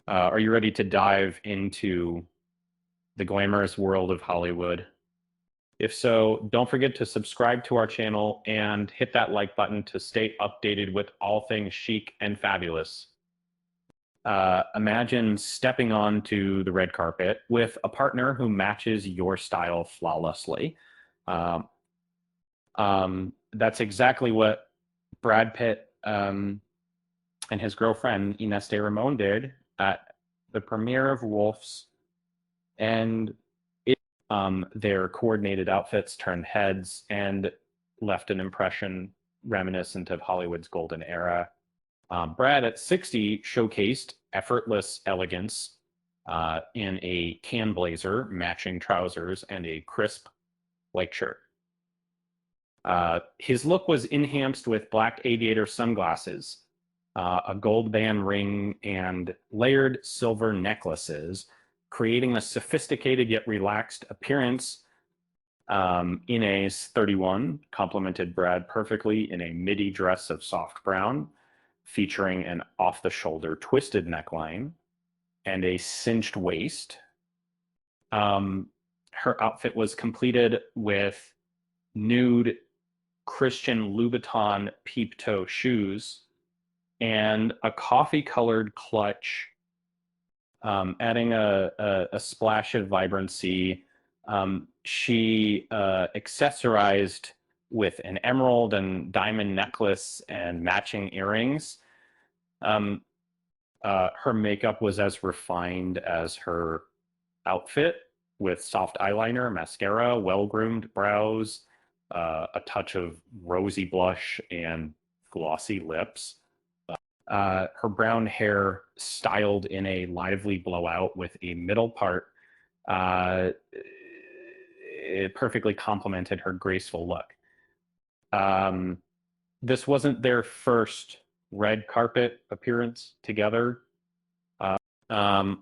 Are you ready to dive into the glamorous world of Hollywood? If so, don't forget to subscribe to our channel and hit that like button to stay updated with all things chic and fabulous. Imagine stepping onto the red carpet with a partner who matches your style flawlessly. Um, that's exactly what Brad Pitt and his girlfriend Ines de Ramon did at the premiere of Wolf's, and their coordinated outfits turned heads and left an impression reminiscent of Hollywood's golden era. Brad at 60 showcased effortless elegance in a can blazer, matching trousers, and a crisp white shirt. His look was enhanced with black aviator sunglasses, a gold band ring, and layered silver necklaces, creating a sophisticated yet relaxed appearance. Ines, 31, complemented Brad perfectly in a midi dress of soft brown, featuring an off the shoulder twisted neckline and a cinched waist. Um, Her outfit was completed with nude Christian Louboutin peep toe shoes and a coffee colored clutch, adding a splash of vibrancy. She accessorized with an emerald and diamond necklace and matching earrings. Um, Her makeup was as refined as her outfit, with soft eyeliner, mascara, well groomed brows, a touch of rosy blush, and glossy lips. Her brown hair styled in a lively blowout with a middle part. It perfectly complemented her graceful look. Um, this wasn't their first red carpet appearance together.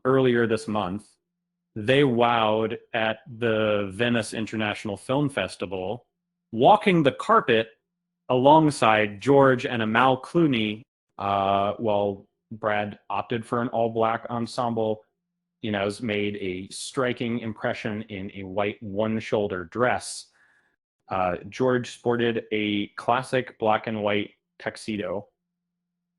Earlier this month, they wowed at the Venice International Film Festival, walking the carpet alongside George and Amal Clooney, while Brad opted for an all black ensemble. Has made a striking impression in a white one shoulder dress. George sported a classic black and white tuxedo,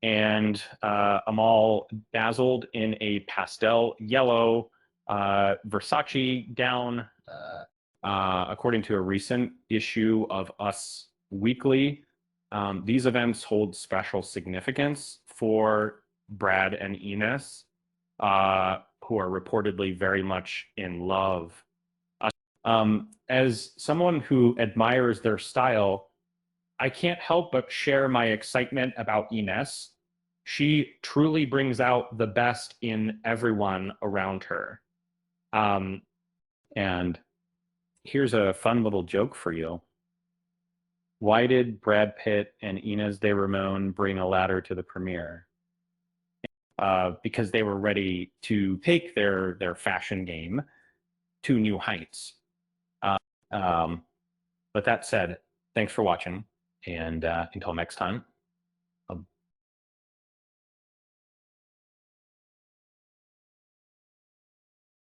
and Amal dazzled in a pastel yellow Versace gown. According to a recent issue of Us Weekly, these events hold special significance for Brad and Ines, who are reportedly very much in love. As someone who admires their style, I can't help but share my excitement about Ines. She truly brings out the best in everyone around her. Um, and here's a fun little joke for you. Why did Brad Pitt and Ines de Ramon bring a ladder to the premiere? Because they were ready to take their fashion game to new heights. Um, but that said, thanks for watching, and until next time.